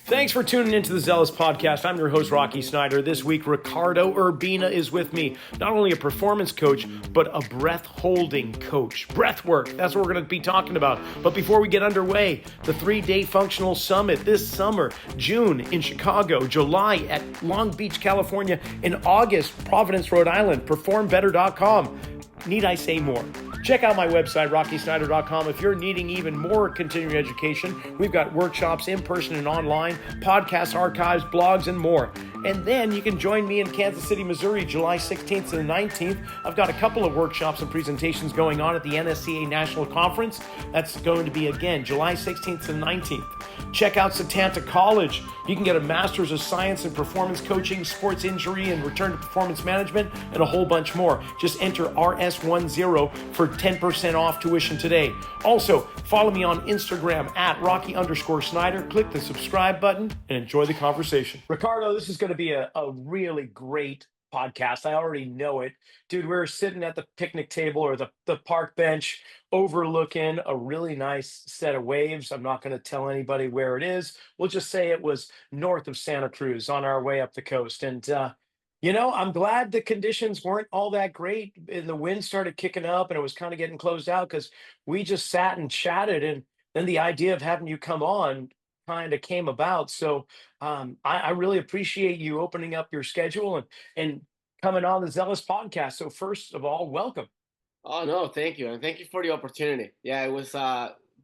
Thanks for tuning into the Zelos podcast. I'm your host, Rocky Snyder. This week, Ricardo Urbina is with me. Not only a performance coach, but a breath-holding coach. Breath work, that's what we're going to be talking about. But before we get underway, the 3-day functional summit this summer, June in Chicago, July at Long Beach, California, in August, Providence, Rhode Island, performbetter.com. Need I say more? Check out my website, rockysnyder.com. If you're needing even more continuing education, we've got workshops in person and online, podcast archives, blogs, and more. And then you can join me in Kansas City, Missouri, July 16th to the 19th. I've got a couple of workshops and presentations going on at the NSCA National Conference. That's going to be, again, July 16th to the 19th. Check out Setanta College. You can get a Master's of Science in Performance Coaching, Sports Injury, and Return to Performance Management, and a whole bunch more. Just enter RS10 for 10% off tuition today. Also, follow me on Instagram at Rocky_Snyder. Click the subscribe button and enjoy the conversation. Ricardo, this is going to be a really great podcast. I already know it. Dude, we're sitting at the picnic table or the park bench overlooking a really nice set of waves. I'm not going to tell anybody where it is. We'll just say it was north of Santa Cruz on our way up the coast. And, I'm glad the conditions weren't all that great. And the wind started kicking up and it was kind of getting closed out because we just sat and chatted. And then the idea of having you come on kind of came about. So I really appreciate you opening up your schedule and coming on the Zealous podcast. So first of all, welcome. Oh no, thank you, and thank you for the opportunity. Yeah, it was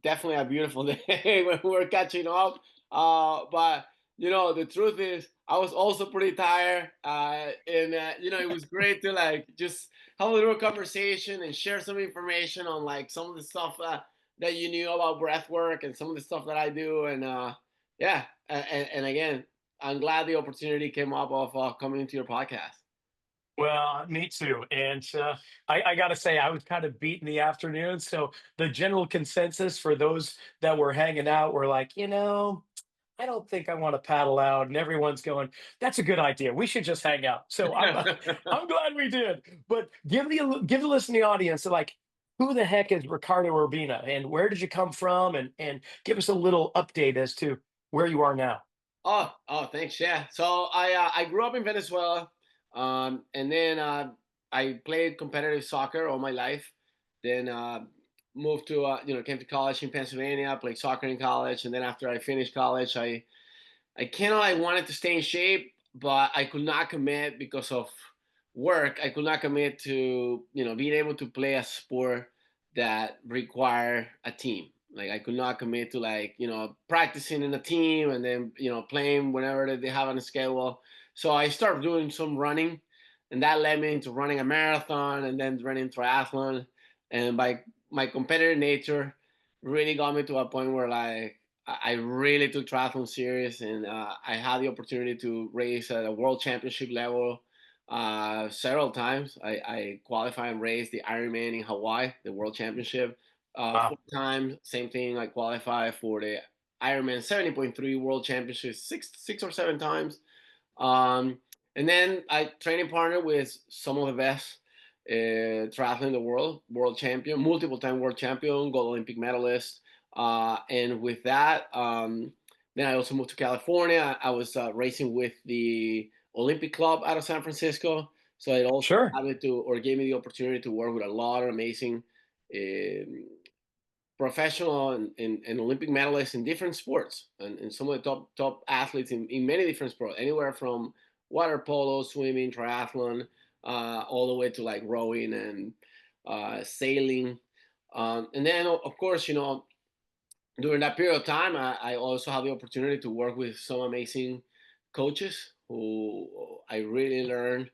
definitely a beautiful day when we were catching up. But the truth is, I was also pretty tired, and it was great to like just have a little conversation and share some information on like some of the stuff that you knew about breath work and some of the stuff that I do, and yeah, and again, I'm glad the opportunity came up of coming into your podcast. Well, me too. And I got to say, I was kind of beat in the afternoon. So the general consensus for those that were hanging out were like, I don't think I want to paddle out. And everyone's going, that's a good idea. We should just hang out. So I'm glad we did. But give the listening audience like, who the heck is Ricardo Urbina and where did you come from? And give us a little update as to where you are now. Oh, thanks. Yeah. So I grew up in Venezuela, and then I played competitive soccer all my life. Then moved to came to college in Pennsylvania, played soccer in college, and then after I finished college, I kind of like wanted to stay in shape, but I could not commit because of work. I could not commit to being able to play a sport that require a team. Like I could not commit to like practicing in a team and then playing whenever they have on the schedule. So I started doing some running, and that led me into running a marathon and then running triathlon. And by my competitive nature, really got me to a point where like I really took triathlon serious, and I had the opportunity to race at a world championship level several times. I qualified and raced the Ironman in Hawaii, the world championship. Wow. 4 times, same thing. I qualified for the Ironman 70.3 world championship six or seven times. Um, and then I training partner with some of the best triathlete in the world champion, multiple time world champion, gold Olympic medalist. And with that, then I also moved to California. I was racing with the Olympic Club out of San Francisco. So it also Sure. allowed me to, or gave me the opportunity to work with a lot of amazing um professional and Olympic medalists in different sports, and some of the top athletes in many different sports, anywhere from water polo, swimming, triathlon, all the way to like rowing and sailing. And then, of course, during that period of time, I also had the opportunity to work with some amazing coaches who I really learned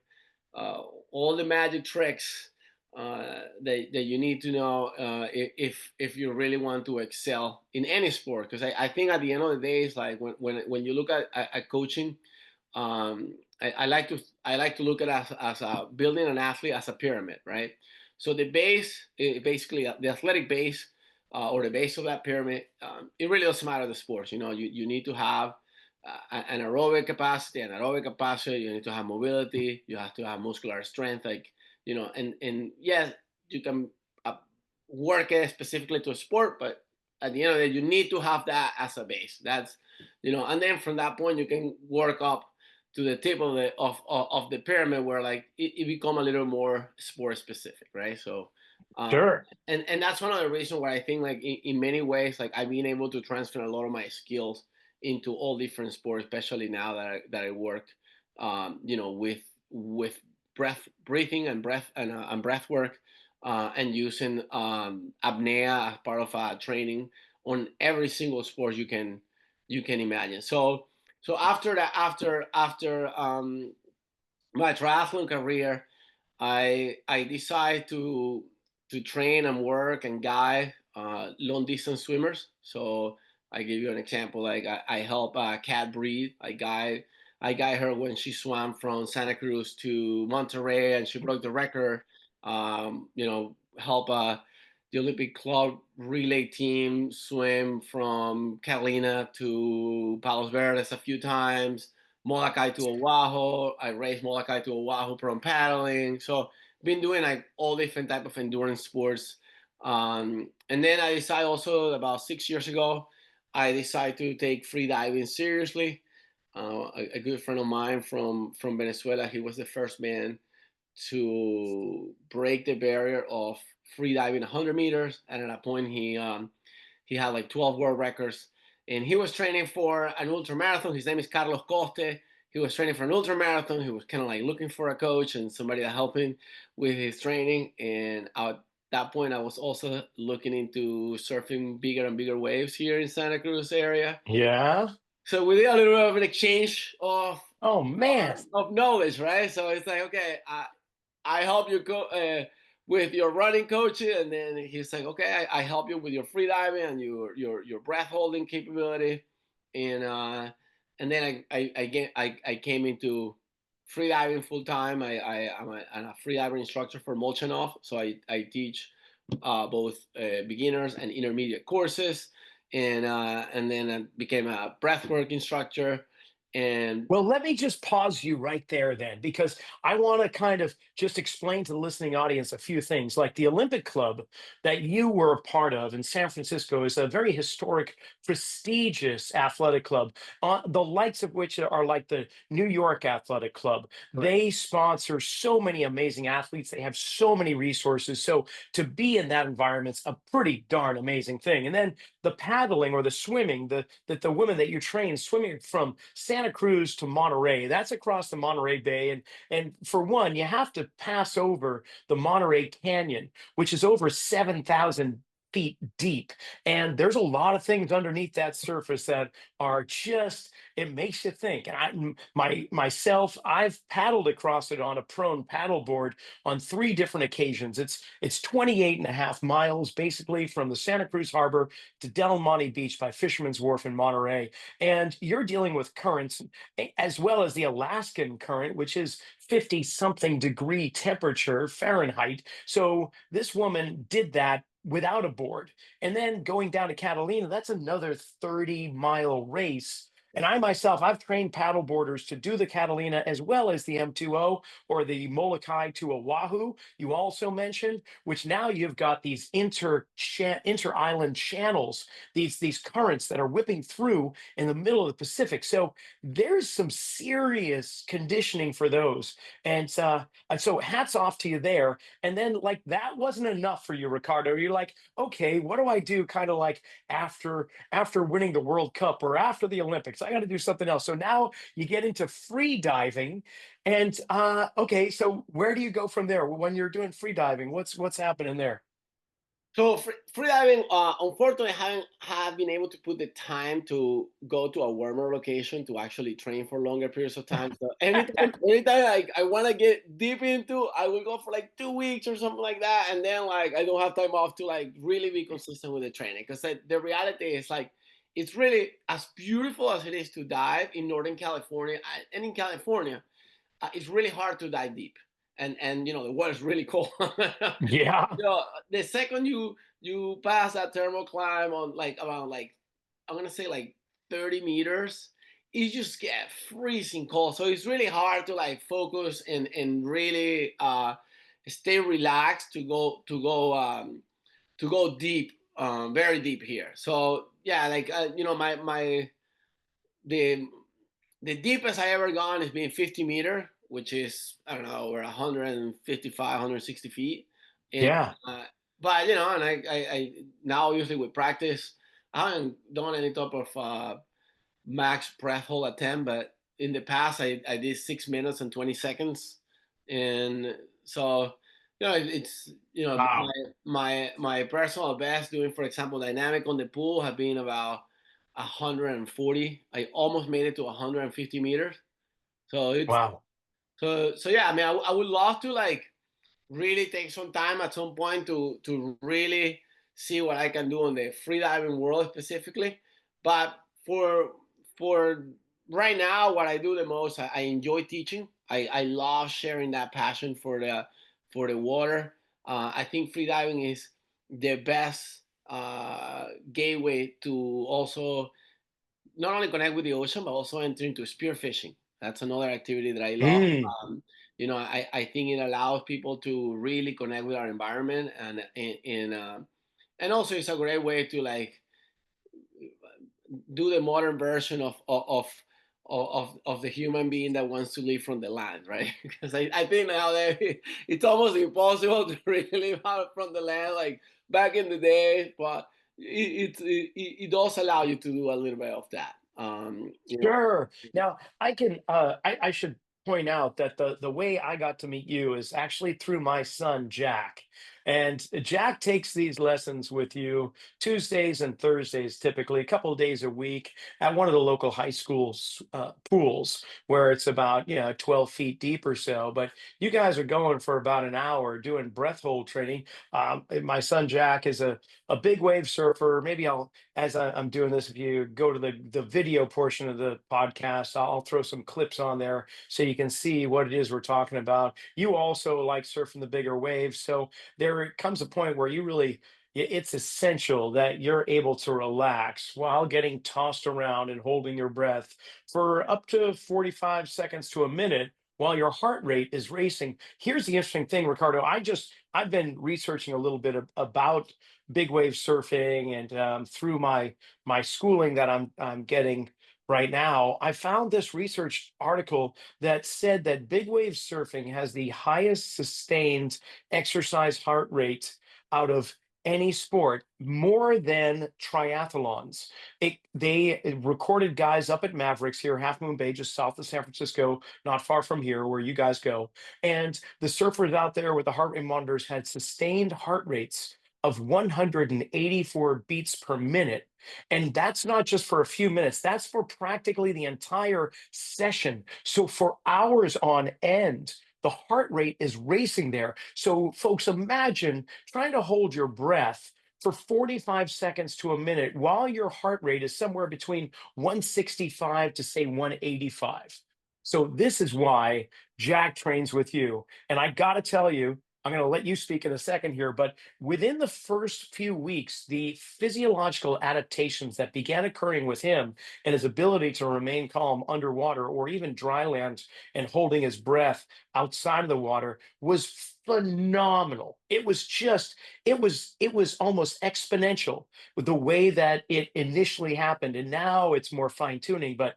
uh, all the magic tricks that you need to know if you really want to excel in any sport. Because I think at the end of the day, it's like when you look at coaching, I like to look at as a building an athlete as a pyramid, right? So the base, basically the athletic base, or the base of that pyramid, it really doesn't matter the sports. You need to have an aerobic capacity, you need to have mobility, you have to have muscular strength, like and yes, you can work it specifically to a sport, but at the end of the day, you need to have that as a base. That's, and then from that point you can work up to the tip of the pyramid, where like it become a little more sport specific, right? So Sure. and that's one of the reasons why I think like in many ways, like I've been able to transfer a lot of my skills into all different sports, especially now that I work with breathing and breath work, and using apnea as part of training on every single sport you can imagine. So after that, after my triathlon career, I decided to train and work and guide long distance swimmers. So I give you an example. Like I help Kat Breed. I guide her when she swam from Santa Cruz to Monterrey and she broke the record. Help the Olympic Club relay team swim from Catalina to Palos Verdes a few times. Molokai to Oahu. I raced Molokai to Oahu from paddling. So been doing like all different type of endurance sports. And then I decided also about 6 years ago, I decided to take free diving seriously. A good friend of mine from Venezuela, he was the first man to break the barrier of free diving 100 meters, and at that point he had like 12 world records, and he was training for an ultra marathon. His name is Carlos Coste. He was training for an ultra marathon. He was kind of like looking for a coach and somebody to help him with his training. And at that point, I was also looking into surfing bigger and bigger waves here in Santa Cruz area. Yeah. So we did a little bit of an exchange Oh man. of knowledge, right? So it's like, okay, I help you go with your running coaching, and then he's like, okay, I help you with your free diving and your breath holding capability, and then I came into free diving full time. I'm a free diving instructor for Molchanov, so I teach both beginners and intermediate courses, and then I became a breathwork instructor, and Well, let me just pause you right there then, because I want to kind of just explain to the listening audience a few things. Like the Olympic Club that you were a part of in San Francisco is a very historic, prestigious athletic club, the likes of which are like the New York Athletic Club. correct. They sponsor so many amazing athletes, they have so many resources. So to be in that environment's a pretty darn amazing thing. And then the paddling or the swimming, the women that you train swimming from Santa Cruz to Monterey, that's across the Monterey Bay. And for one, you have to pass over the Monterey Canyon, which is over 7,000 feet deep. And there's a lot of things underneath that surface that are just, it makes you think. And myself, I've paddled across it on a prone paddle board on 3 different occasions. It's 28 and a half miles basically from the Santa Cruz Harbor to Del Monte Beach by Fisherman's Wharf in Monterey. And you're dealing with currents as well as the Alaskan current, which is 50 something degree temperature Fahrenheit. So this woman did that without a board. And then going down to Catalina, that's another 30-mile race. And I myself, I've trained paddle boarders to do the Catalina as well as the M2O or the Molokai to Oahu, you also mentioned, which now you've got these inter-island channels, these currents that are whipping through in the middle of the Pacific. So there's some serious conditioning for those. And so hats off to you there. And then like that wasn't enough for you, Ricardo. You're like, okay, what do I do kind of like after winning the World Cup or after the Olympics? I got to do something else. So now you get into free diving. And okay, so where do you go from there when you're doing free diving? What's happening there? So freediving, unfortunately, I haven't have been able to put the time to go to a warmer location to actually train for longer periods of time. So anytime I want to get deep into, I will go for like 2 weeks or something like that, and then like I don't have time off to like really be consistent with the training. Because the reality is like it's really as beautiful as it is to dive in Northern California and in California, it's really hard to dive deep, and the water is really cold. Yeah. The second you pass that thermal climb on like around like I'm gonna say like 30 meters, you just get freezing cold. So it's really hard to like focus and really stay relaxed to go deep very deep here. So yeah, like the the deepest I ever gone is being 50-meter, which is, I don't know, over 155, 160 feet. And Yeah. but and I now usually with practice, I haven't done any type of max breath hold attempt, but in the past I did 6 minutes and 20 seconds, and so it's Wow. my personal best doing, for example, dynamic on the pool have been about 140. I almost made it to 150 meters. So it's Wow. so yeah. I mean, I would love to like really take some time at some point to really see what I can do in the freediving world specifically. But for for right now, what I do the most, I enjoy teaching. I love sharing that passion for the water. I think freediving is the best gateway to also not only connect with the ocean, but also enter into spearfishing. That's another activity that I love. Mm. I think it allows people to really connect with our environment, and also it's a great way to like do the modern version of the human being that wants to live from the land, right? Because I think now that it's almost impossible to really live out from the land like back in the day, but it does allow you to do a little bit of that. Sure. Now, I should point out that the way I got to meet you is actually through my son, Jack. And Jack takes these lessons with you Tuesdays and Thursdays, typically a couple of days a week at one of the local high schools pools where it's about, 12 feet deep or so. But you guys are going for about an hour doing breath hold training. My son, Jack, is a big wave surfer. Maybe I'm doing this, if you go to the video portion of the podcast, I'll throw some clips on there so you can see what it is we're talking about. You also like surfing the bigger waves, so there comes a point where it's essential that you're able to relax while getting tossed around and holding your breath for up to 45 seconds to a minute while your heart rate is racing. Here's the interesting thing, Ricardo. I've been researching a little bit about big wave surfing, and through my schooling that I'm getting right now, I found this research article that said that big wave surfing has the highest sustained exercise heart rate out of any sport, more than triathlons. They recorded guys up at Mavericks here, Half Moon Bay, just south of San Francisco, not far from here where you guys go. And the surfers out there with the heart rate monitors had sustained heart rates of 184 beats per minute. And that's not just for a few minutes, that's for practically the entire session. So for hours on end, the heart rate is racing there. So, folks, imagine trying to hold your breath for 45 seconds to a minute while your heart rate is somewhere between 165 to say 185. So, this is why Jack trains with you. And I got to tell you, I'm going to let you speak in a second here, but within the first few weeks, the physiological adaptations that began occurring with him and his ability to remain calm underwater or even dry land and holding his breath outside of the water was phenomenal. It was almost exponential with the way that it initially happened. And now it's more fine tuning. But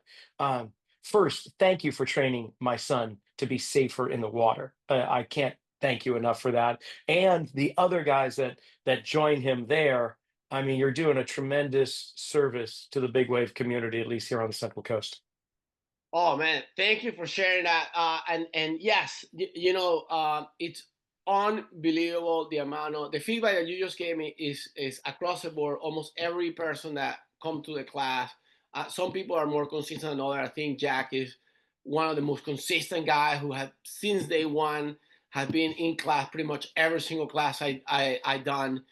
first, thank you for training my son to be safer in the water. I can't thank you enough for that. And the other guys that join him there, I mean, you're doing a tremendous service to the big wave community, at least here on the Central Coast. Oh man, thank you for sharing that. And yes, it's unbelievable the amount of the feedback that you just gave me is across the board. Almost every person that come to the class, some people are more consistent than others. I think Jack is one of the most consistent guy who had since day one have been in class pretty much every single class I done.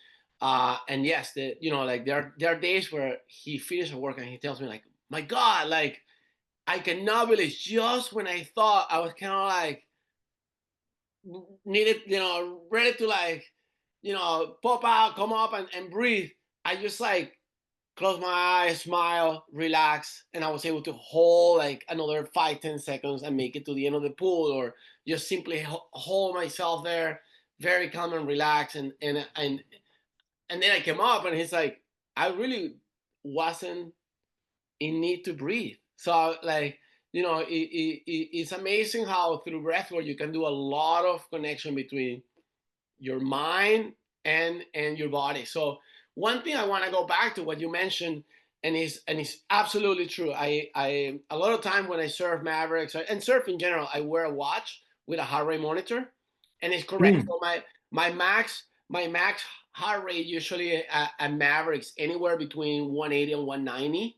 And yes, like there are days where he finishes work and he tells me like, my God, like I cannot believe just when I thought I was kind of like needed, ready to like, pop out, come up and breathe. I just like close my eyes, smile, relax, and I was able to hold like another 5, 10 seconds and make it to the end of the pool, or just simply hold myself there, very calm and relaxed, and and then I came up, and he's like, I really wasn't in need to breathe. So like, it's amazing how through breathwork you can do a lot of connection between your mind and your body. So one thing I want to go back to what you mentioned, and it's absolutely true. I a lot of time when I surf Mavericks and surf in general, I wear a watch with a heart rate monitor, and it's correct. Mm. So my max heart rate usually at Mavericks anywhere between 180 and 190,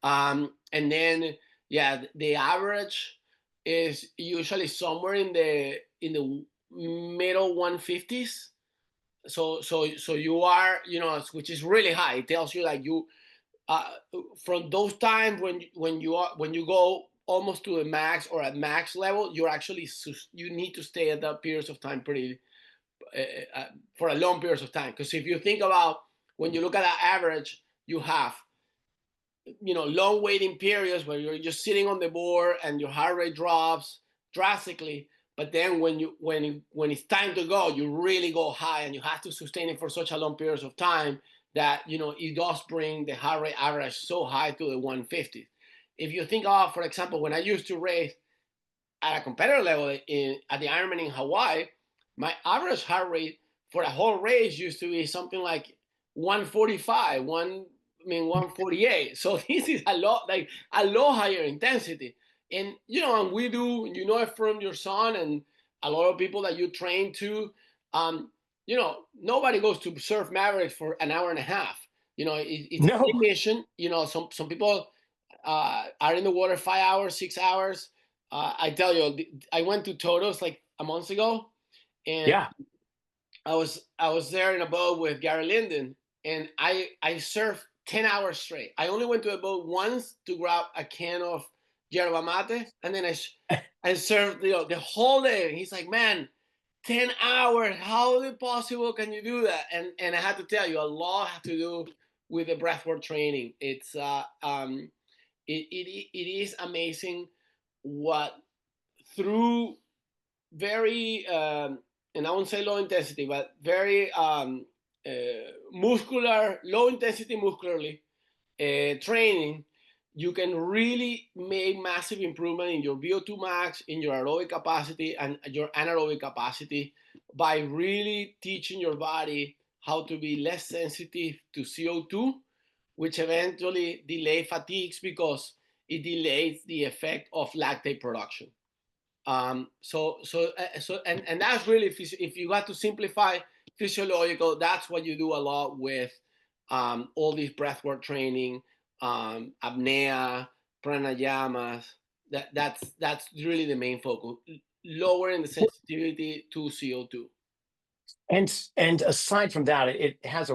and then yeah, the average is usually somewhere in the middle 150s. So you are, which is really high. It tells you like you uh, from those times when you go almost to a max or at max level, you need to stay at that periods of time pretty for a long periods of time. Because if you think about when you look at that average, you have long waiting periods where you're just sitting on the board and your heart rate drops drastically. But then when it's time to go, you really go high, and you have to sustain it for such a long periods of time that it does bring the heart rate average so high to the 150. If you think of, for example, when I used to race at a competitor level at the Ironman in Hawaii, my average heart rate for a whole race used to be something like 145, 148. So this is like a lot higher intensity. And we do, it from your son and a lot of people that you train to. Nobody goes to surf Mavericks for an hour and a half. It's a No. mission. Some people are in the water 5 hours, 6 hours. I tell you, I went to Todos like a month ago, and Yeah. I was there in a boat with Gary Linden, and I surfed 10 hours straight. I only went to a boat once to grab a can of yerba mate, and then I surfed the whole day. And he's like, "Man, 10 hours? How is it possible? Can you do that?" And I had to tell you, a lot had to do with the breathwork training. It is amazing what through very and I won't say low intensity, but very muscular, low intensity muscularly training, you can really make massive improvement in your VO2 max, in your aerobic capacity, and your anaerobic capacity by really teaching your body how to be less sensitive to CO2, which eventually delay fatigues because it delays the effect of lactate production. And that's really, if you got to simplify physiological, that's what you do a lot with all these breathwork training, apnea, pranayamas. That's really the main focus, lowering the sensitivity to CO2. And aside from that, it has uh,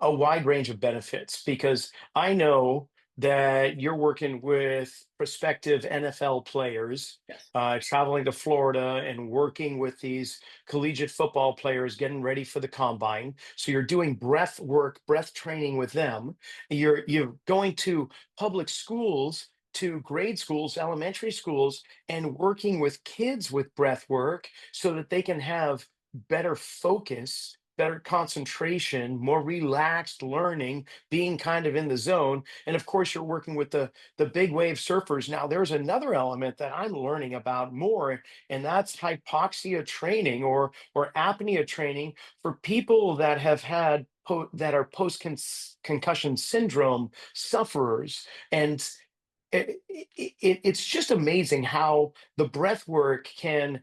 a wide range of benefits because I know that you're working with prospective NFL players, Yes. traveling to Florida and working with these collegiate football players, getting ready for the combine. So you're doing breath work, breath training with them. You're going to public schools, to grade schools, elementary schools, and working with kids with breath work so that they can have better focus, better concentration, more relaxed learning, being kind of in the zone. And of course, you're working with the big wave surfers. Now, there's another element that I'm learning about more, and that's hypoxia training or apnea training for people that have had that are post concussion syndrome sufferers. And it's just amazing how the breath work can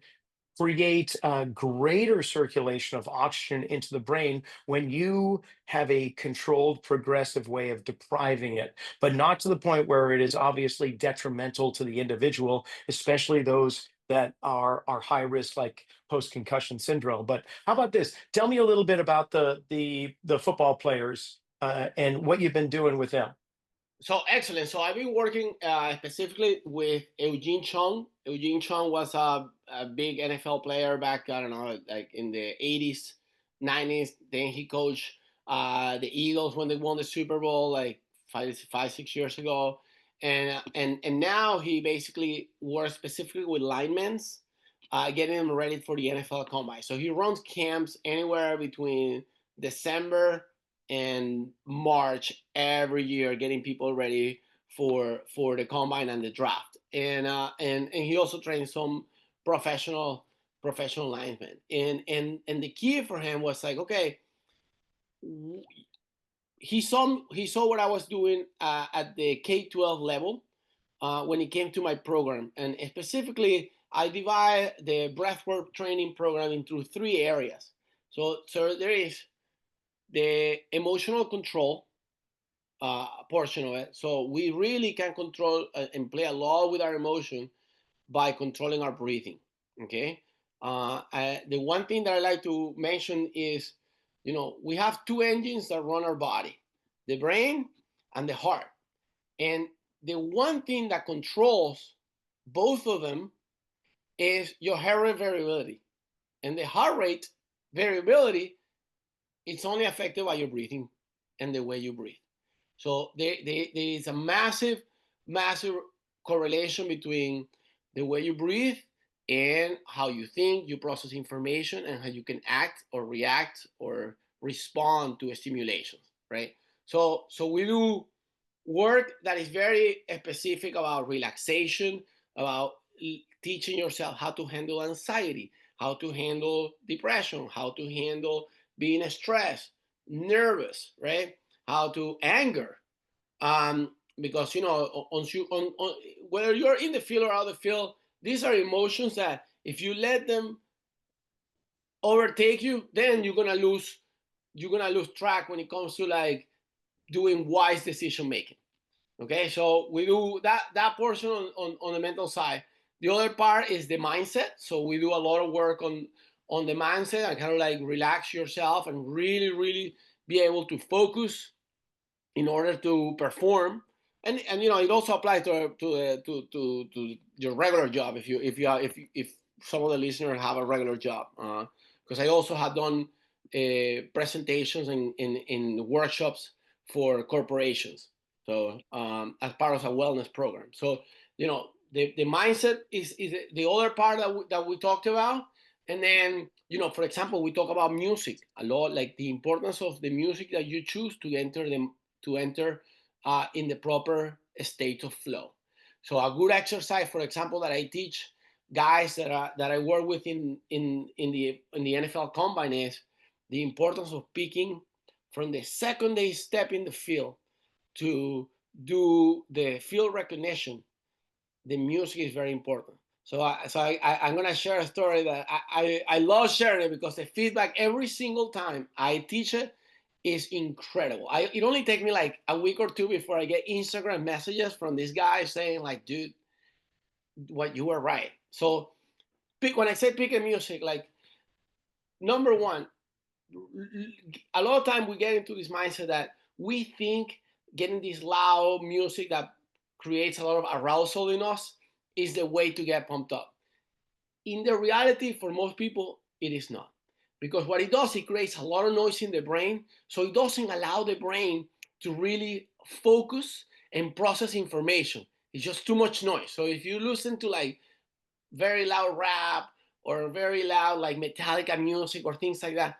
create a greater circulation of oxygen into the brain when you have a controlled, progressive way of depriving it, but not to the point where it is obviously detrimental to the individual, especially those that are high risk, like post concussion syndrome. But how about this? Tell me a little bit about the football players and what you've been doing with them. So excellent. So I've been working specifically with Eugene Chung. Eugene Chung was a big NFL player back, I don't know, like in the 80s, 90s. Then he coached the Eagles when they won the Super Bowl like 6 years ago. And now he basically works specifically with linemen getting him ready for the NFL Combine. So he runs camps anywhere between December and March every year, getting people ready for the combine and the draft. And he also trains some professional linemen. And the key for him was like, okay, he saw what I was doing at the K-12 level when it came to my program, and specifically, I divide the breathwork training program into 3 areas. So there is the emotional control portion of it. So we really can control and play a lot with our emotion by controlling our breathing. Okay. The one thing that I like to mention is, we have 2 engines that run our body: the brain and the heart. And the one thing that controls both of them is your heart rate variability. And the heart rate variability, it's only affected by your breathing and the way you breathe. So there is a massive, massive correlation between the way you breathe and how you think, you process information, and how you can act or react or respond to stimulations, right? So we do work that is very specific about relaxation, about teaching yourself how to handle anxiety, how to handle depression, how to handle being stressed, nervous, right? How to anger. Because whether you're in the field or out of the field, these are emotions that if you let them overtake you, then you're gonna lose track when it comes to like doing wise decision making. Okay, so we do that portion on the mental side. The other part is the mindset. So we do a lot of work on the mindset and kind of like relax yourself and really, really be able to focus in order to perform. And it also applies to your regular job if some of the listeners have a regular job. Because I also have done presentations in workshops for corporations. So as part of a wellness program. So the mindset is the other part that we talked about. And then for example, we talk about music a lot, like the importance of the music that you choose to enter in the proper state of flow. So a good exercise, for example, that I teach guys that I work with in the NFL Combine is the importance of picking from the second they step in the field to do the field recognition. The music is very important. I'm gonna share a story that I love sharing it because the feedback every single time I teach it is incredible. It only takes me like a week or two before I get Instagram messages from this guy saying like, dude, what you were right. So when I say pick a music, like number one, a lot of time we get into this mindset that we think getting this loud music that creates a lot of arousal in us is the way to get pumped up. In the reality, for most people, it is not. Because what it does, it creates a lot of noise in the brain. So it doesn't allow the brain to really focus and process information. It's just too much noise. So if you listen to like very loud rap or very loud like Metallica music or things like that,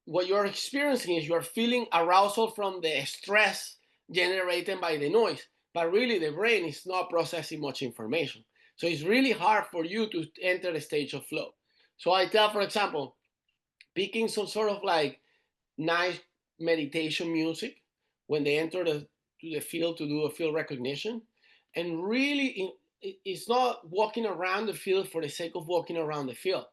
what you're experiencing is you're feeling arousal from the stress generated by the noise, but really the brain is not processing much information. So it's really hard for you to enter the stage of flow. So I tell, for example, picking some sort of like nice meditation music when they enter to the field to do a field recognition. And really, it's not walking around the field for the sake of walking around the field.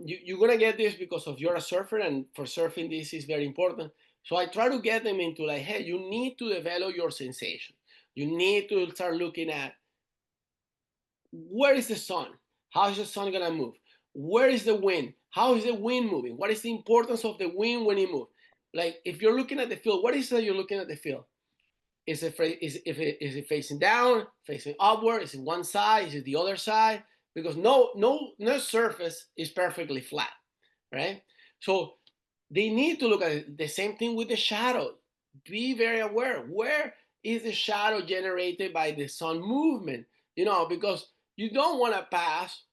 You're going to get this because of you're a surfer, and for surfing, this is very important. So I try to get them into like, hey, you need to develop your sensation. You need to start looking at where is the sun? How is the sun going to move? Where is the wind? How is the wind moving? What is the importance of the wind when it moves? Like if you're looking at the field, what is it you're looking at the field? Is it facing down, facing upward? Is it one side? Is it the other side? Because no surface is perfectly flat, right? So they need to look at it. The same thing with the shadow. Be very aware. Where is the shadow generated by the sun movement? Because you don't want to pass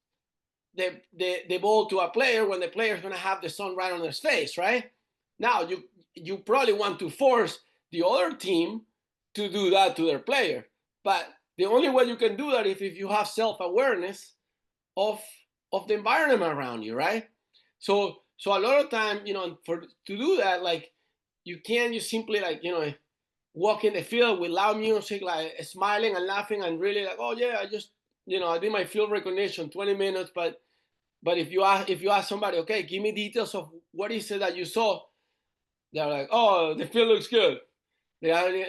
the ball to a player when the player is going to have the sun right on his face, right? Now you probably want to force the other team to do that to their player, but the only way you can do that is if you have self-awareness of the environment around you, right? So a lot of time, for to do that, like you can't just simply like walk in the field with loud music, like smiling and laughing and really like, oh yeah, I just I did my field recognition 20 minutes, but if you ask somebody, okay, give me details of what is it that you saw, they're like, oh, the field looks good. Sometimes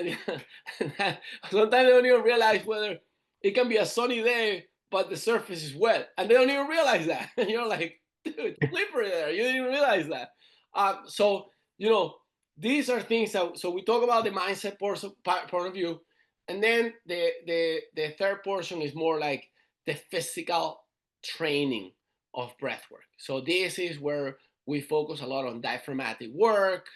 they don't even realize whether it can be a sunny day, but the surface is wet, and they don't even realize that. And you're like, dude, it's slippery there. You didn't even realize that. So these are things that. So we talk about the mindset point of view, and then the third portion is more like the physical training of breath work. So this is where we focus a lot on diaphragmatic work,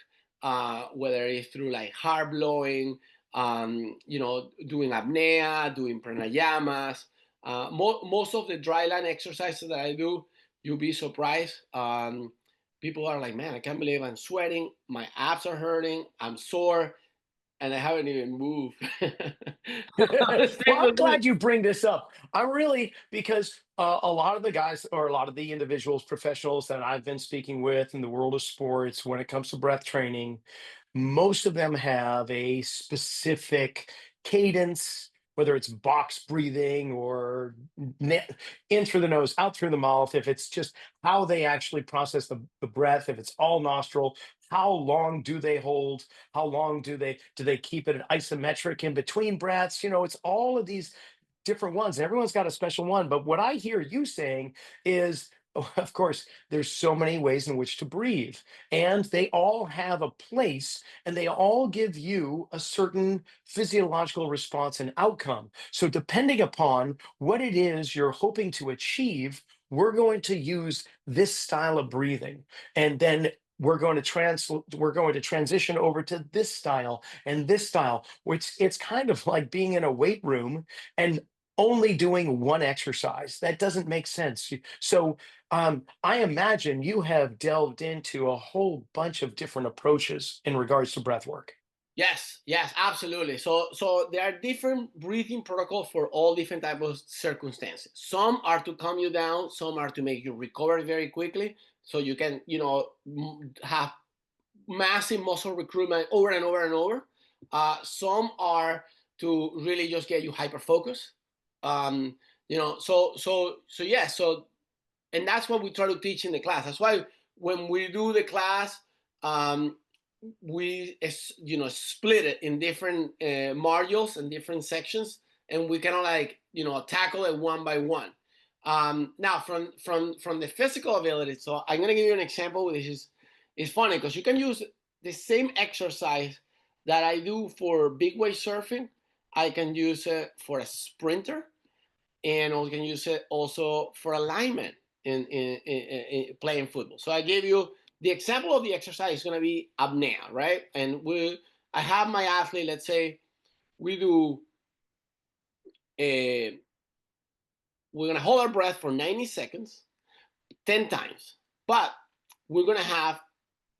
whether it's through like heart blowing, doing apnea, doing pranayamas. Most of the dry land exercises that I do, you'll be surprised. People are like, man, I can't believe I'm sweating. My abs are hurting. I'm sore. And I haven't even moved. Well, I'm glad you bring this up. I'm really because a lot of the guys or a lot of the individuals, professionals that I've been speaking with in the world of sports, when it comes to breath training, most of them have a specific cadence, whether it's box breathing or in through the nose, out through the mouth. If it's just how they actually process the breath, if it's all nostril, how long do they hold? How long do they keep it isometric in between breaths? It's all of these different ones. Everyone's got a special one. But what I hear you saying is, of course, there's so many ways in which to breathe, and they all have a place, and they all give you a certain physiological response and outcome. So, depending upon what it is you're hoping to achieve, we're going to use this style of breathing, and then we're going to transition over to this style and this style, which it's kind of like being in a weight room and only doing one exercise. That doesn't make sense. So I imagine you have delved into a whole bunch of different approaches in regards to breath work. Yes, absolutely. So there are different breathing protocols for all different types of circumstances. Some are to calm you down, some are to make you recover very quickly, so you can, have massive muscle recruitment over and over and over. Some are to really just get you hyper focused. So and that's what we try to teach in the class. That's why when we do the class, um, we split it in different modules and different sections, and we kind of like tackle it one by one. Now from the physical ability, so I'm gonna give you an example, which is funny because you can use the same exercise that I do for big wave surfing. I can use it for a sprinter, and I can use it also for alignment in playing football. So I gave you the example of the exercise is going to be apnea, right? And I have my athlete, let's say we do, we're going to hold our breath for 90 seconds, 10 times, but we're going to have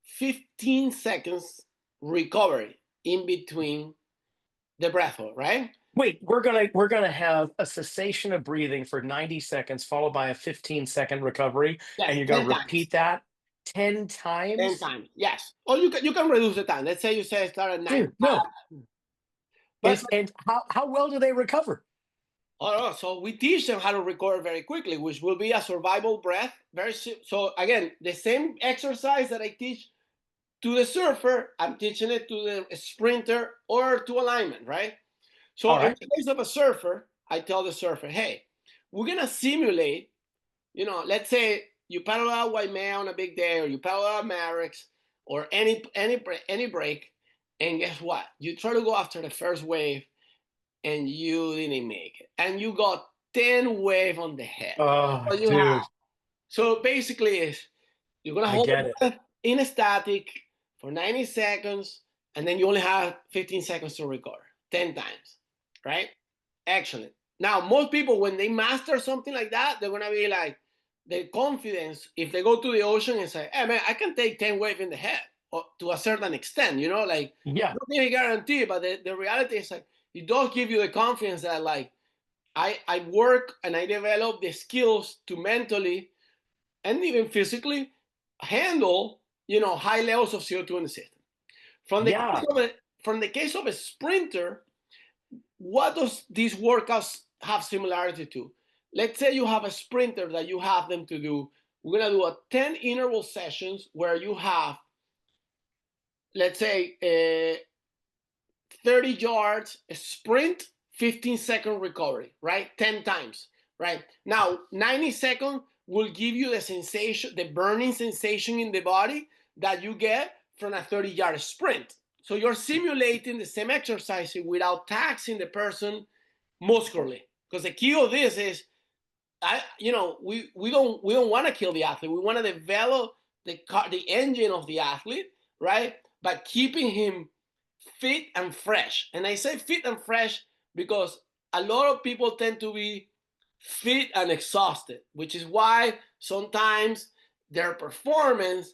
15 seconds recovery in between the breath hold, right? Wait, we're gonna have a cessation of breathing for 90 seconds, followed by a 15-second recovery, Yes, and you're gonna 10 times. repeat that 10 10 times? times, yes. Or you can reduce the time. Let's say you say start at 9. Dude, no. But And how well do they recover? oh, so we teach them how to recover very quickly, which will be a survival breath. So again, the same exercise that I teach to the surfer, I'm teaching it to the sprinter or to alignment, right? So All in right. the case of a surfer, I tell the surfer, hey, we're gonna simulate, let's say you paddle out Waimea on a big day, or you paddle out Mavericks, or any break, and guess what? You try to go after the first wave, and you didn't make it, and you got 10 wave on the head. Oh, What you have. dude, So basically, is you're gonna I hold get the it. breath in a static for 90 seconds, and then you only have 15 seconds to recover 10 times, right? Excellent. Now, most people, when they master something like that, they're gonna be like, the confidence if they go to the ocean and say, hey man, I can take 10 waves in the head, or to a certain extent, like Yeah. nothing guarantee, but the reality is like it does give you the confidence that like I work and I develop the skills to mentally and even physically handle, high levels of CO2 in the system. From the case Yeah. of a, from the case of a sprinter, what does these workouts have similarity to? Let's say you have a sprinter that you have them to do. We're gonna do a 10 interval sessions where you have, let's say, 30 yards, a sprint, 15-second recovery, right? 10 times, right? Now, 90 seconds will give you the sensation, the burning sensation in the body that you get from a 30-yard sprint. So you're simulating the same exercise without taxing the person muscularly. Because the key of this is, we don't want to kill the athlete. We want to develop the engine of the athlete, right? By keeping him fit and fresh. And I say fit and fresh because a lot of people tend to be fit and exhausted, which is why sometimes their performance,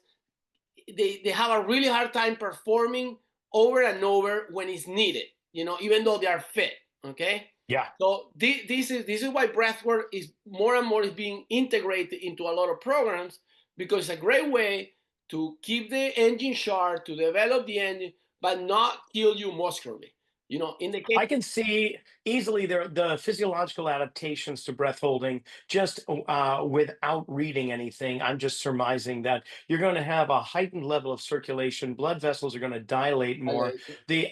they have a really hard time performing over and over when it's needed, even though they are fit. Okay. Yeah. So this is why breathwork is more and more is being integrated into a lot of programs, because it's a great way to keep the engine sharp, to develop the engine, but not kill you muscularly. In the case I can see easily the physiological adaptations to breath holding just without reading anything. I'm just surmising that you're going to have a heightened level of circulation. Blood vessels are going to dilate more. The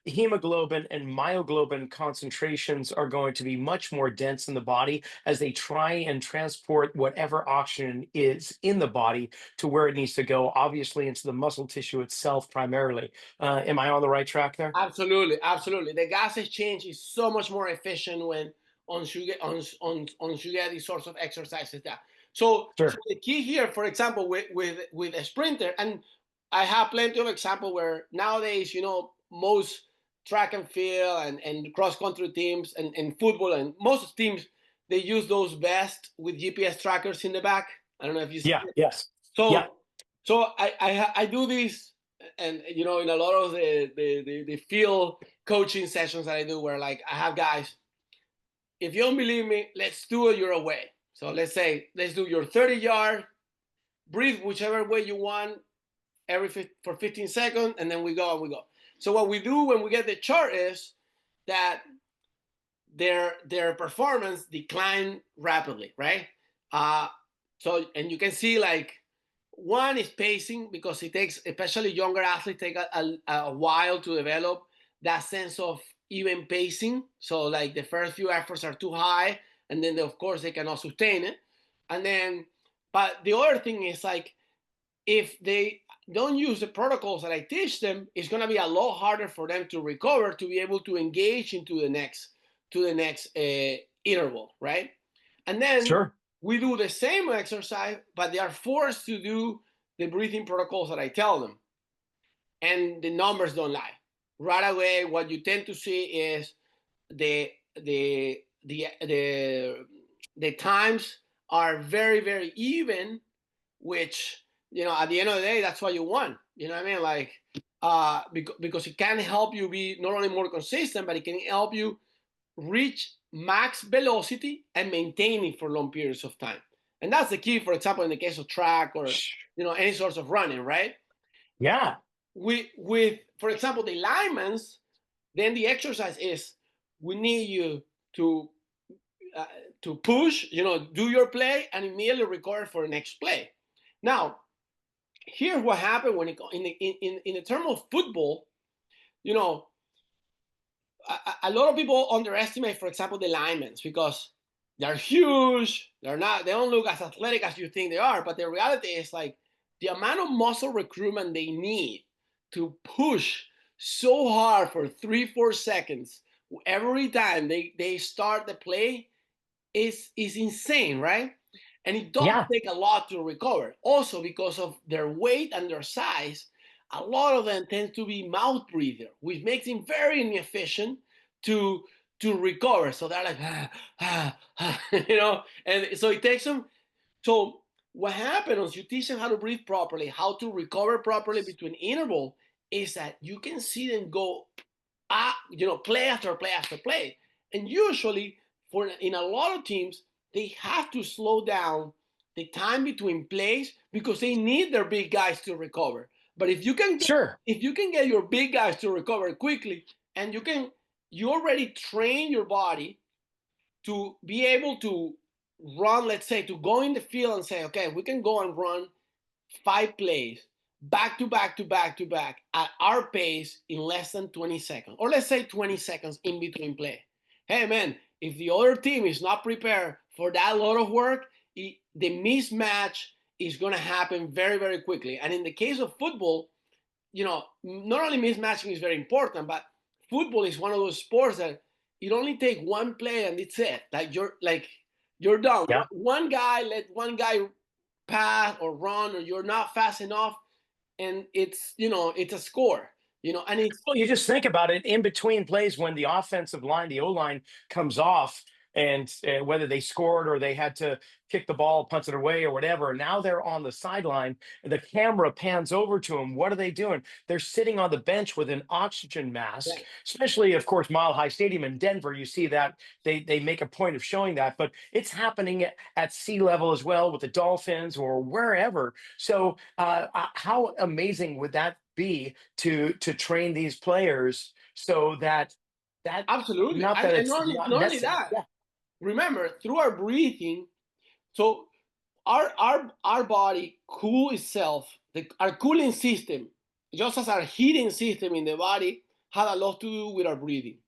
hemoglobin and myoglobin concentrations are going to be much more dense in the body as they try and transport whatever oxygen is in the body to where it needs to go, obviously into the muscle tissue itself primarily. Am I on the right track there? Absolutely, absolutely. The gas exchange is so much more efficient when on you get these sorts of exercises. That so Sure. the key here, for example, with a sprinter, and I have plenty of example where nowadays, most track and field and cross country teams and football and most teams, they use those vests with GPS trackers in the back. I don't know if you see Yeah. it. Yes. Yeah. So I do this, and in a lot of the field coaching sessions that I do, where like I have guys, if you don't believe me, let's do it your way. So let's do your 30-yard, breathe whichever way you want, for 15 seconds, and then we go and we go. So what we do when we get the chart is that their performance decline rapidly, right? Uh, and you can see like one is pacing, because it takes, especially younger athletes, take a while to develop that sense of even pacing. So like the first few efforts are too high, and then of course they cannot sustain it. And then, but the other thing is like, if they don't use the protocols that I teach them, it's going to be a lot harder for them to recover, to be able to engage into the next interval, right? And then Sure. we do the same exercise, but they are forced to do the breathing protocols that I tell them, and the numbers don't lie. Right away, what you tend to see is the the the the the times are very very even, which at the end of the day, that's what you want. You know what I mean? Like, because it can help you be not only more consistent, but it can help you reach max velocity and maintain it for long periods of time. And that's the key, for example, in the case of track or any sorts of running, right? Yeah. With for example, the alignments, then the exercise is, we need you to uh, to push, do your play and immediately recover for the next play. Now, here's what happened when it in the term of football. You know, a lot of people underestimate, for example, the linemen, because they're huge. They don't look as athletic as you think they are. But the reality is like the amount of muscle recruitment they need to push so hard for 3-4 seconds every time they start the play is insane, right? And it does Yeah. take a lot to recover. Also, because of their weight and their size, a lot of them tend to be mouth breather, which makes them very inefficient to to recover. So they're like, and so it takes them. So what happens is you teach them how to breathe properly, how to recover properly between interval, is that you can see them go, play after play after play. And usually, in a lot of teams, they have to slow down the time between plays because they need their big guys to recover. But Sure. if you can get your big guys to recover quickly, and you already train your body to be able to run, let's say, to go in the field and say, okay, we can go and run 5 plays back to back to back to back at our pace in less than 20 seconds, or let's say 20 seconds in between play. Hey, man, if the other team is not prepared for that lot of work, the mismatch is going to happen very, very quickly. And in the case of football, not only mismatching is very important, but football is one of those sports that it only take one play and it's it. You're done. Yeah. Let one guy pass or run, or you're not fast enough, and it's a score. And it's Well, you just think about it in between plays when the offensive line, the O line comes off, and whether they scored or they had to kick the ball, punt it away, or whatever. Now they're on the sideline. The camera pans over to them. What are they doing? They're sitting on the bench with an oxygen mask, especially, of course, Mile High Stadium in Denver. You see that they make a point of showing that, but it's happening at sea level as well with the Dolphins or wherever. So, how amazing would that be to train these players so that absolutely, not that and it's not not only necessary. that. Yeah, Remember, through our breathing, so our body cool itself. Our cooling system, just as our heating system in the body, had a lot to do with our breathing.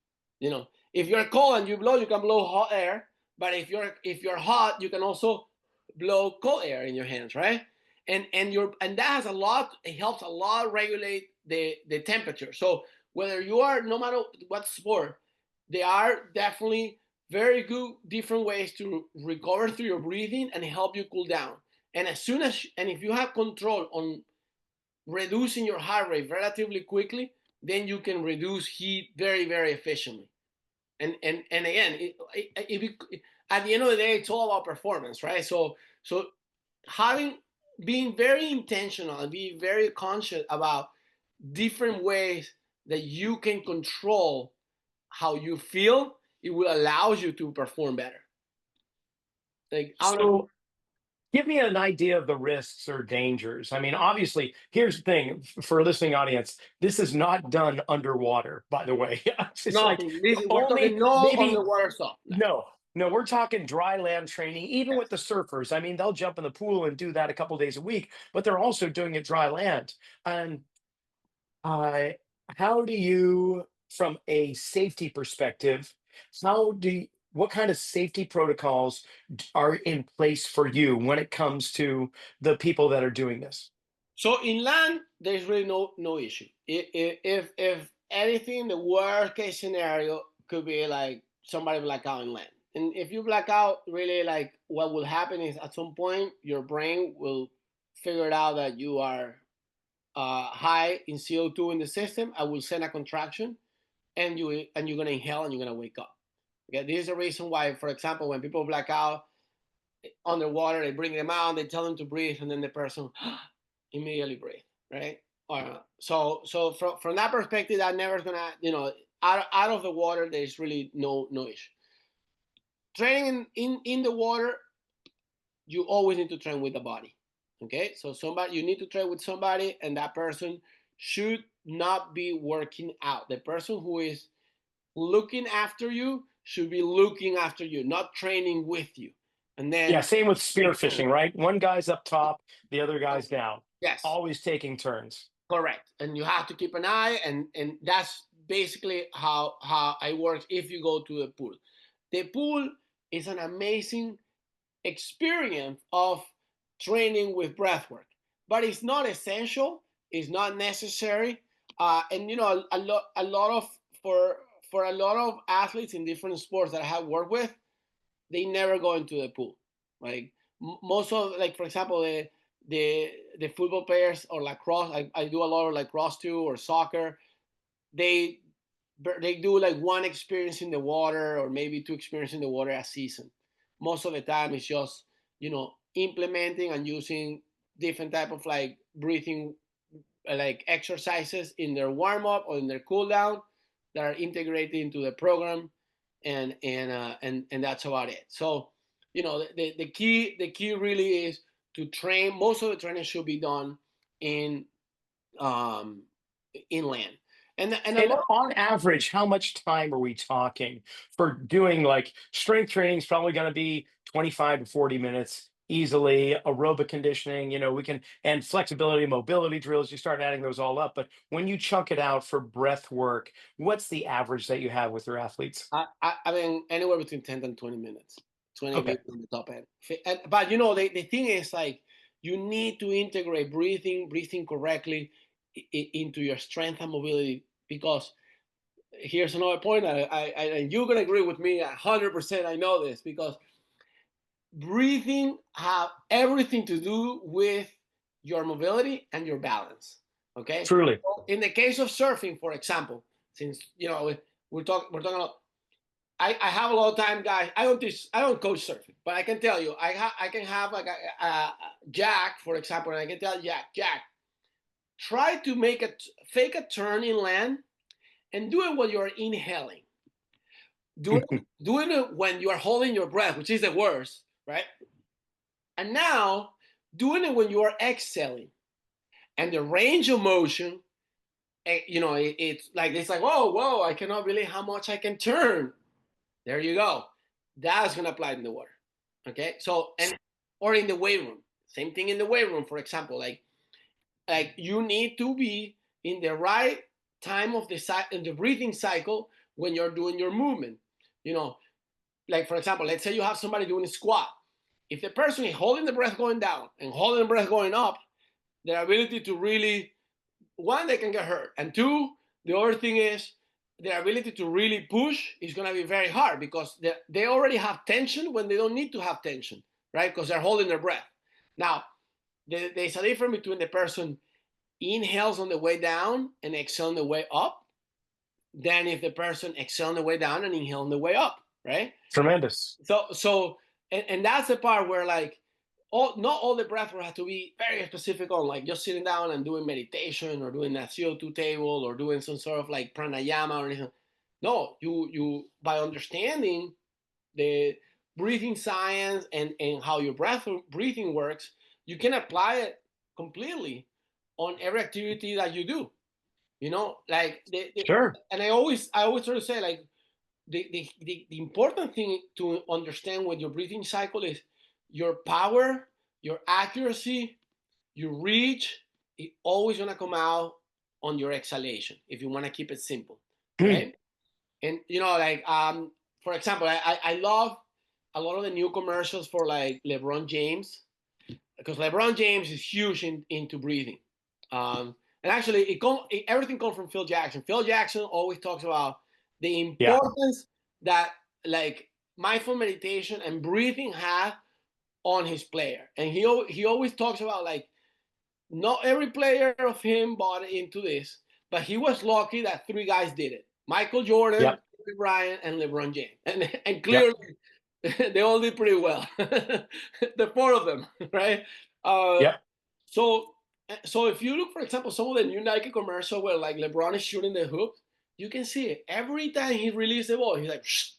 If you're cold and you blow, you can blow hot air. But if you're hot, you can also blow cold air in your hands, right? And that has a lot. It helps a lot regulate the temperature. So whether you are, no matter what sport, there are definitely very good different ways to recover through your breathing and help you cool down. And if you have control on reducing your heart rate relatively quickly, then you can reduce heat very, very efficiently. And again, at the end of the day, it's all about performance, right? So being very intentional and being very conscious about different ways that you can control how you feel, it will allow you to perform better. Like, I don't know. so give me an idea of the risks or dangers. I mean, obviously, here's the thing for a listening audience: this is not done underwater, by the way. It's just like Nothing. the We're only talking no maybe underwater stuff. No. no, we're talking dry land training, even with the surfers. I mean, they'll jump in the pool and do that a couple days a week, but they're also doing it dry land. And uh, how do you, from a safety perspective, what kind of safety protocols are in place for you when it comes to the people that are doing this? So in land, there's really no issue. If anything, the worst case scenario could be like somebody black out in land. And if you black out, really, like, what will happen is at some point your brain will figure it out that you are high in CO2 in the system. I will send a contraction, and you're gonna inhale and you're gonna wake up. Okay, this is the reason why, for example, when people black out underwater, they bring them out, they tell them to breathe, and then the person immediately breathe, right? So from that perspective, that never gonna, out of the water, there's really no issue. Training in the water, you always need to train with the body. Okay, so you need to train with somebody, and that person should not be working out. The person who is looking after you should be looking after you, not training with you. And Yeah, then, same with spearfishing, right? One guy's up top, the other guy's down, yes, always taking turns. correct. And you have to keep an eye, and that's basically how it works if you go to the pool. The pool is an amazing experience of training with breath work, but it's not essential. It's not necessary. And a lot of for a lot of athletes in different sports that I have worked with, they never go into the pool. Like, most of, like, for example, the football players or lacrosse. I do a lot of lacrosse too, or soccer. They they do like one experience in the water, or maybe two experiences in the water a season. Most of the time, it's just implementing and using different type of like breathing like exercises in their warm up or in their cool down that are integrated into the program, and that's about it. So the key really is to train. Most of the training should be done in um, inland, and a And lot. on average, how much time are we talking for doing like strength training is probably going to be 25 to 40 minutes easily. Aerobic conditioning, we can, and flexibility, mobility drills, you start adding those all up. But when you chunk it out for breath work, what's the average that you have with your athletes? I mean, anywhere between 10 and 20 minutes. 20 Okay. minutes on the top end. But the thing is like you need to integrate breathing correctly into your strength and mobility, because here's another point. And you're gonna agree with me 100%. I know this because breathing have everything to do with your mobility and your balance. Okay. Truly. In the case of surfing, for example, since we're talking about, I have a lot of time, guys. I don't coach surfing, but I can tell you, I can have like a Jack, for example, and I can tell Jack, try to fake a turn inland and do it when you're inhaling. Doing it when you are holding your breath, which is the worst, right? And now doing it when you are exhaling, and the range of motion, it's like whoa, I cannot believe how much I can turn. There you go. That's gonna apply in the water. Okay. So or in the weight room. Same thing in the weight room, for example. Like you need to be in the right time of in the breathing cycle when you're doing your movement. Like for example, let's say you have somebody doing a squat. If the person is holding the breath going down and holding the breath going up, their ability to really, one, they can get hurt, and two, the other thing is their ability to really push is going to be very hard because they already have tension when they don't need to have tension, right? Because they're holding their breath. Now, there's a difference between the person inhales on the way down and exhales on the way up than if the person exhales on the way down and inhales on the way up, right? Tremendous. And that's the part where like not all the breath work has to be very specific on like just sitting down and doing meditation or doing that CO2 table or doing some sort of like pranayama or anything. No, you by understanding the breathing science and how your breathing works, you can apply it completely on every activity that you do. Like Sure. and I always sort of say like the important thing to understand with your breathing cycle is your power, your accuracy, your reach is always going to come out on your exhalation if you want to keep it simple, right? And like for example, I love a lot of the new commercials for like LeBron James, because LeBron James is huge into breathing. And actually, everything comes from Phil Jackson. Phil Jackson always talks about the Yeah. importance that like mindful meditation and breathing have on his player. And he always talks about like not every player of him bought into this, but he was lucky that three guys did it: Michael Jordan, Yep. Kobe Bryant, and LeBron James. And Yep. clearly they all did pretty well. The four of them, right? Uh, Yep. so so if you look, for example, some of the new Nike commercial where like LeBron is shooting the hoop, you can see it every time he releases the ball. He's like, shh,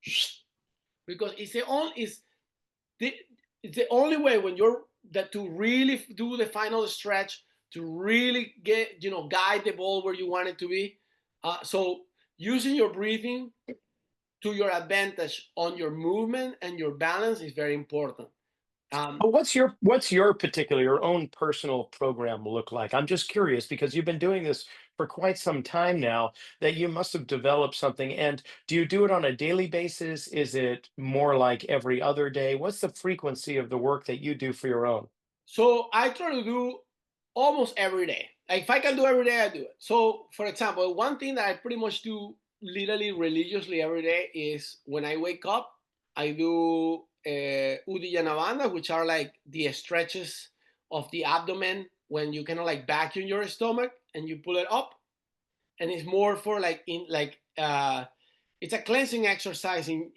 shh, because it's the only way when you're that to really do the final stretch, to really get guide the ball where you want it to be. So using your breathing to your advantage on your movement and your balance is very important. Um, But what's your particular your own personal program look like? I'm just curious because you've been doing this for quite some time now that you must have developed something. And do you do it on a daily basis? Is it more like every other day? What's the frequency of the work that you do for your own? so I try to do almost every day. Like if I can do every day, I do it. So for example, one thing that I pretty much do literally religiously every day is when I wake up, I do Uddiyana Bandha, which are like the stretches of the abdomen when you kind of like vacuum your stomach and you pull it up, and it's more for like it's a cleansing exercise in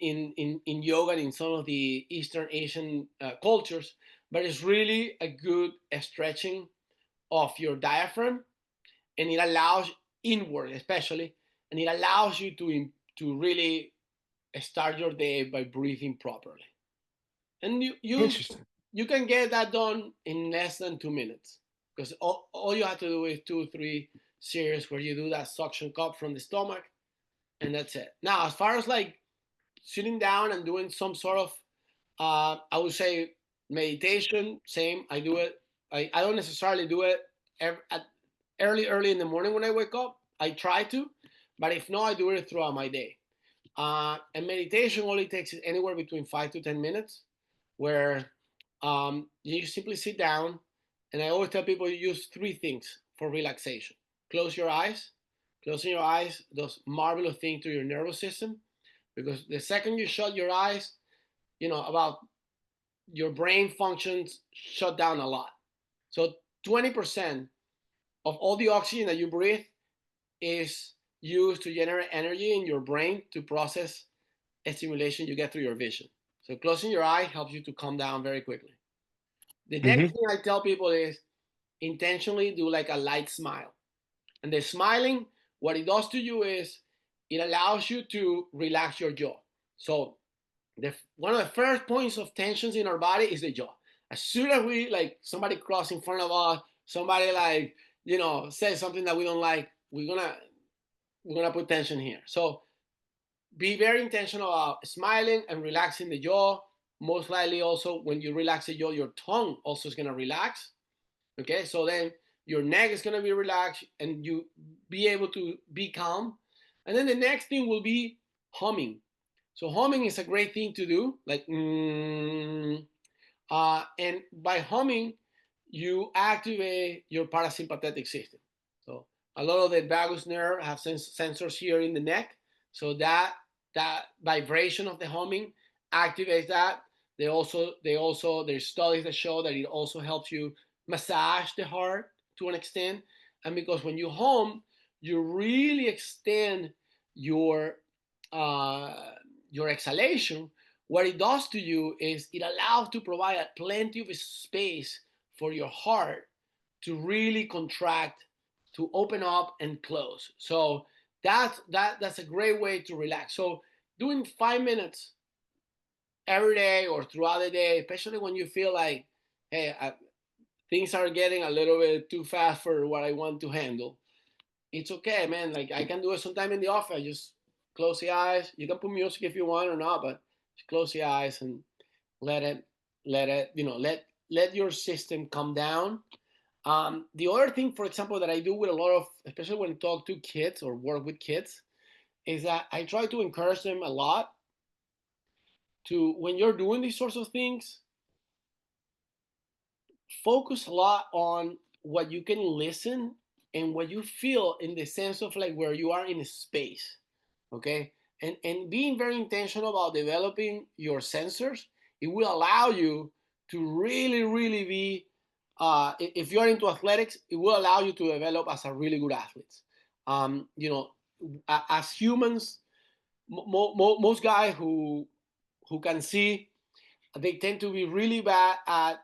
yoga and in some of the Eastern Asian cultures, but it's really a good stretching of your diaphragm, and it allows inward especially, and it allows you to really start your day by breathing properly. And Interesting. you can get that done in less than 2 minutes, because all you have to do is 2 3 series where you do that suction cup from the stomach, and that's it. Now, as far as like sitting down and doing some sort of I would say meditation, same. I do it. I don't necessarily do it early in the morning when I wake up. I try to, but if not, I do it throughout my day. And meditation only takes anywhere between 5 to 10 minutes, where you simply sit down. And I always tell people you use three things for relaxation. Close your eyes. Closing your eyes does marvelous thing to your nervous system, because the second you shut your eyes, about your brain functions shut down a lot. So 20% of all the oxygen that you breathe is used to generate energy in your brain to process a stimulation you get through your vision. So closing your eye helps you to calm down very quickly. The next thing I tell people is intentionally do like a light smile. And the smiling, what it does to you is it allows you to relax your jaw. So one of the first points of tensions in our body is the jaw. As soon as we like somebody cross in front of us, somebody like says something that we don't like, we're gonna put tension here. So be very intentional about smiling and relaxing the jaw. Most likely, also when you relax the jaw, your tongue also is gonna relax. Okay, so then your neck is gonna be relaxed, and you be able to be calm. And then the next thing will be humming. So humming is a great thing to do, like, and by humming, you activate your parasympathetic system. So a lot of the vagus nerve have sensors here in the neck. So that vibration of the humming activates that. There's studies that show that it also helps you massage the heart to an extent. And because when you hum, you really extend your exhalation. What it does to you is it allows to provide plenty of space for your heart to really contract, to open up and close. So that's a great way to relax. So doing 5 minutes every day or throughout the day, especially when you feel like, hey, things are getting a little bit too fast for what I want to handle, it's okay, man. Like, I can do it sometime in the office. Just close the eyes. You can put music if you want or not, but just close the eyes and let it, let your system come down. The other thing, for example, that I do with a lot of, especially when I talk to kids or work with kids, is that I try to encourage them a lot to, when you're doing these sorts of things, focus a lot on what you can listen and what you feel, in the sense of like where you are in a space. Okay, and being very intentional about developing your sensors, it will allow you to really be if you're into athletics, it will allow you to develop as a really good athlete. As humans, most guys who can see, they tend to be really bad at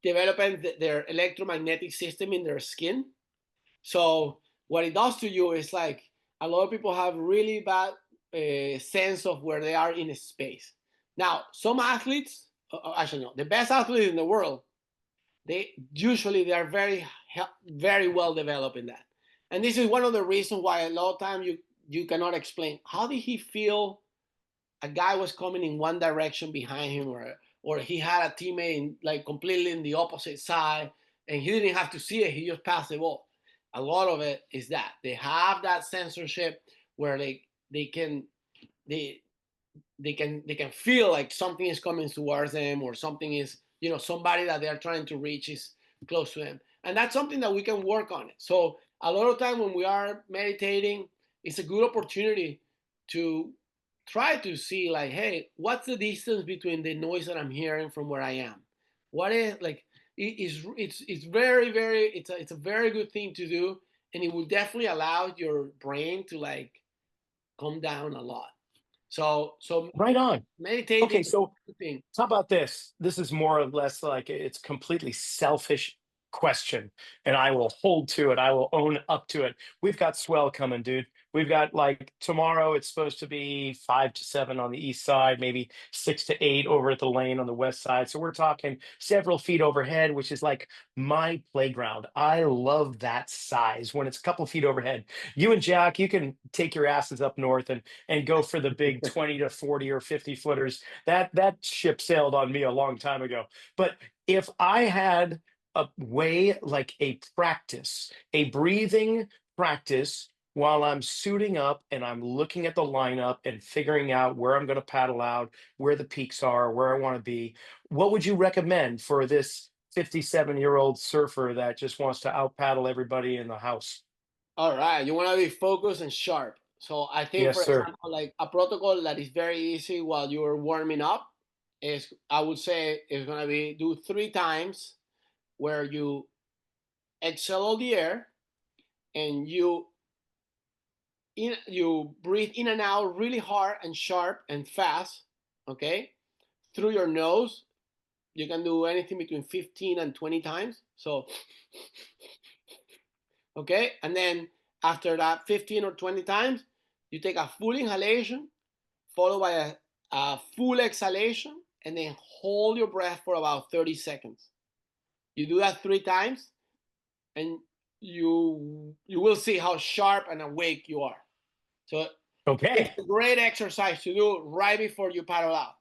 developing their electromagnetic system in their skin. So what it does to you is like, a lot of people have really bad sense of where they are in a space. Now, some athletes, actually no, the best athletes in the world, they are very well developed in that. And this is one of the reasons why a lot of time you cannot explain, how did he feel a guy was coming in one direction behind him, or he had a teammate like completely in the opposite side, and he didn't have to see it, he just passed the ball. A lot of it is that they have that censorship where they can feel like something is coming towards them, or something is, somebody that they are trying to reach is close to them. And that's something that we can work on it. So a lot of time when we are meditating, it's a good opportunity to try to see like, hey, what's the distance between the noise that I'm hearing from where I am? What is like, it's very, very, it's a very good thing to do. and it will definitely allow your brain to like calm down a lot. So Right on. meditating Okay, so thing. how about this? This is more or less like it's completely selfish question, and I will hold to it. I will own up to it. We've got swell coming, dude. We've got like tomorrow. It's supposed to be 5 to 7 on the east side, maybe 6 to 8 over at the lane on the west side. So we're talking several feet overhead, which is like my playground. I love that size when it's a couple feet overhead. You and Jack, you can take your asses up north and go for the big 20 to 40 or 50 footers. That ship sailed on me a long time ago. But if I had a way, like a practice, a breathing practice while I'm suiting up and I'm looking at the lineup and figuring out where I'm going to paddle out, where the peaks are, where I want to be, what would you recommend for this 57-year-old surfer that just wants to out paddle everybody in the house? All right, you want to be focused and sharp. So I think, Yes, for sir. example, like a protocol that is very easy while you're warming up is, I would say, is going to be do 3 times where you exhale all the air and you breathe in and out really hard and sharp and fast. Okay, through your nose. You can do anything between 15 and 20 times. So, okay, and then after that 15 or 20 times, you take a full inhalation followed by a full exhalation, and then hold your breath for about 30 seconds. You do that 3 times, and you will see how sharp and awake you are. So it's Okay. a great exercise to do right before you paddle out.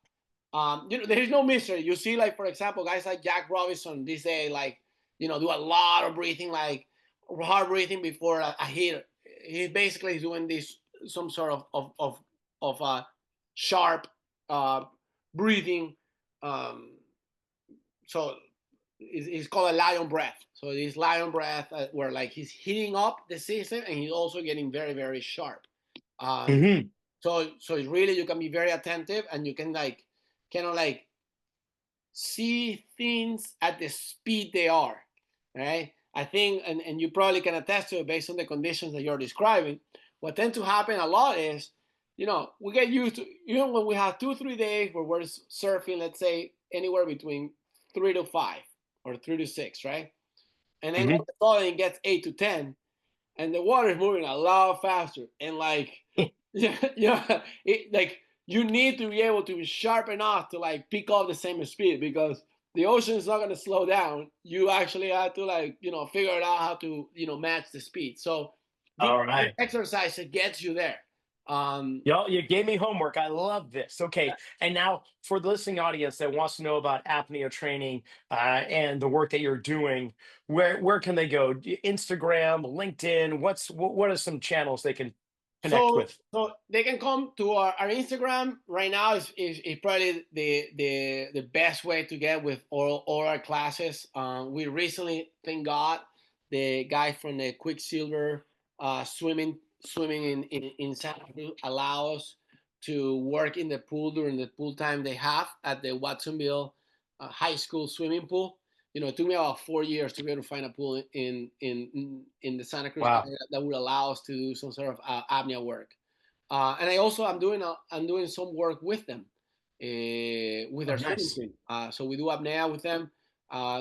There is no mystery. You see, like, for example, guys like Jack Robinson, they say, like, do a lot of breathing, like hard breathing before a hit. He basically is doing this some sort of sharp uh, breathing. Um, so it's called a lion breath. So this lion breath, where like he's heating up the system and he's also getting very, very sharp. Um, Hmm. so it's really, you can be very attentive and you can like kind of like see things at the speed they are, right? I think, and you probably can attest to it based on the conditions that you're describing. What tends to happen a lot is, we get used to, when we have 2 3 days where we're surfing, let's say anywhere between 3 to 5 or 3 to 6, right? And then all Hmm. of a sudden it gets 8 to 10, and the water is moving a lot faster, and like, yeah, like you need to be able to be sharp enough to like pick up the same speed, because the ocean is not going to slow down. You actually have to, like, figure it out how to, match the speed. So All this right. exercise that gets you there. um Y'all, you gave me homework. I love this. Okay. And now for the listening audience that wants to know about apnea training and the work that you're doing, where can they go? Instagram, LinkedIn, what are some channels they can connect so with? so they can come to our Instagram right now. Is probably the best way to get with all our classes. We recently, thank God, the guy from the Quicksilver swimming in Santa Cruz allow us to work in the pool during the pool time they have at the Watsonville high school swimming pool. It took me about 4 years to be able to find a pool in the Santa Cruz Wow. area that would allow us to do some sort of apnea work. And I'm doing some work with them, with Oh, their swimming nice. team. So we do apnea with them.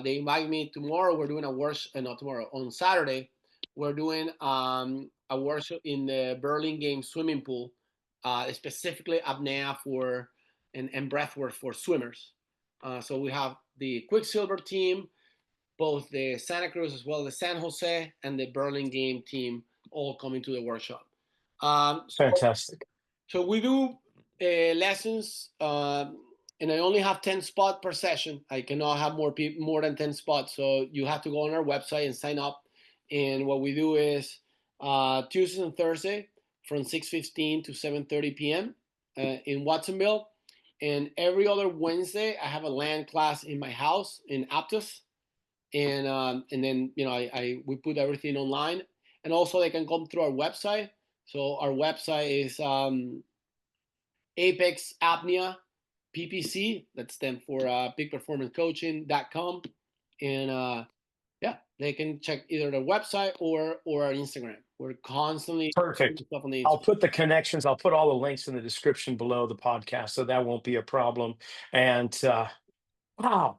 They invite me tomorrow. We're doing a workshop, not tomorrow, on Saturday. We're doing a workshop in the Burlingame swimming pool, specifically apnea and breath work for swimmers. So we have the Quicksilver team, both the Santa Cruz as well as the San Jose and the Burlingame team, all coming to the workshop. Um, so, Fantastic. so we do lessons, and I only have 10 spots per session. I cannot have more than 10 spots. So you have to go on our website and sign up. And what we do is Tuesdays and Thursday from 6:15 to 7:30 p.m. In Watsonville. And every other Wednesday, I have a land class in my house in Aptos. And then, we put everything online, and also they can come through our website. So our website is Apex Apnea PPC. That stands for peak performance coaching.com. And yeah, they can check either the website or our Instagram. We're constantly putting Perfect. stuff on the I'll Instagram. put the connections. I'll put all the links in the description below the podcast, so that won't be a problem. And wow,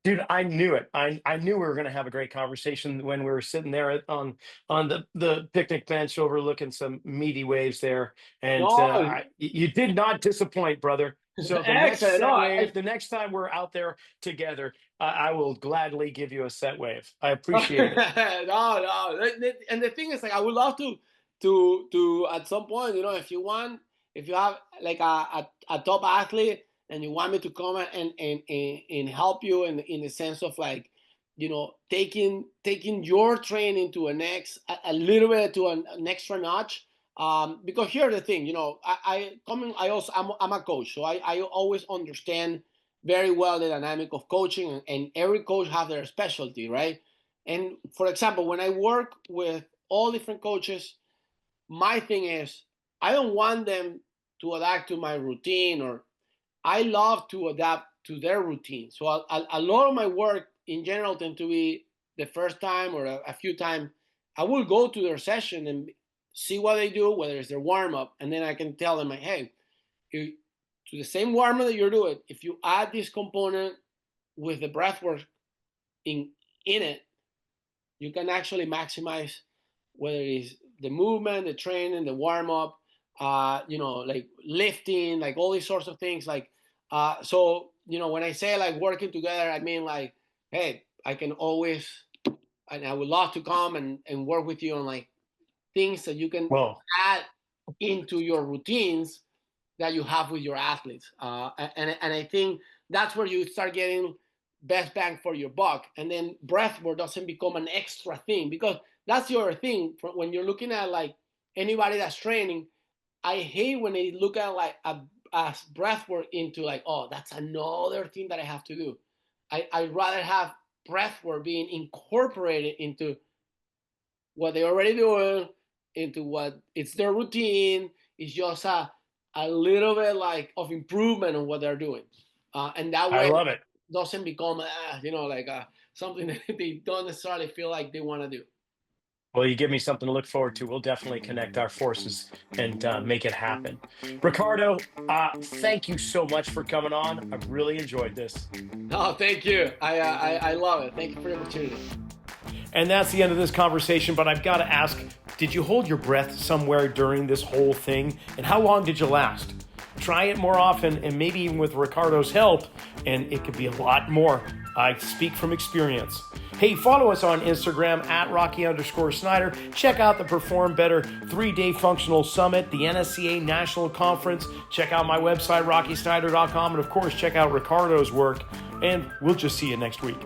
dude, I knew it. I knew we were going to have a great conversation when we were sitting there on the picnic bench overlooking some meaty waves there. And No, you did not disappoint, brother. So the next excellent. No, set wave, the next time we're out there together, I will gladly give you a set wave. I appreciate it. no. And the thing is, like, I would love to at some point, if you want, if you have like a top athlete and you want me to come and help you in the sense of like, taking your training to a little bit to an extra notch. Because here's the thing, I'm a coach, so I always understand very well the dynamic of coaching, and every coach have their specialty, right? And for example, when I work with all different coaches, my thing is I don't want them to adapt to my routine, or I love to adapt to their routine. So a lot of my work in general tend to be the first time or a few times I will go to their session and see what they do, whether it's their warm up, and then I can tell them, like, hey, to the same warm up that you're doing, if you add this component with the breath work in it, you can actually maximize whether it's the movement, the training, the warm up, like lifting, like all these sorts of things. Like, so when I say like working together, I mean like, hey, I can always, and I would love to come and work with you on like things that you can Well, add into your routines that you have with your athletes. And I think that's where you start getting best bang for your buck. And then breath work doesn't become an extra thing, because that's the other thing. When you're looking at like anybody that's training, I hate when they look at like a breath work into like, oh, that's another thing that I have to do. I'd rather have breath work being incorporated into what they're already doing, into what it's their routine. It's just a little bit like of improvement on what they're doing, and that I way love it. it doesn't become like something that they don't necessarily feel like they want to do. Well, you give me something to look forward to. We'll definitely connect our forces and make it happen. Ricardo, thank you so much for coming on. I've really enjoyed this. No, thank you. I love it. Thank you for the opportunity. And that's the end of this conversation, but I've got to ask, did you hold your breath somewhere during this whole thing? And how long did you last? Try it more often, and maybe even with Ricardo's help, and it could be a lot more. I speak from experience. Hey, follow us on Instagram at Rocky_Snyder. Check out the Perform Better 3-day functional summit, the NSCA National Conference. Check out my website, RockySnyder.com. And of course, check out Ricardo's work. And we'll just see you next week.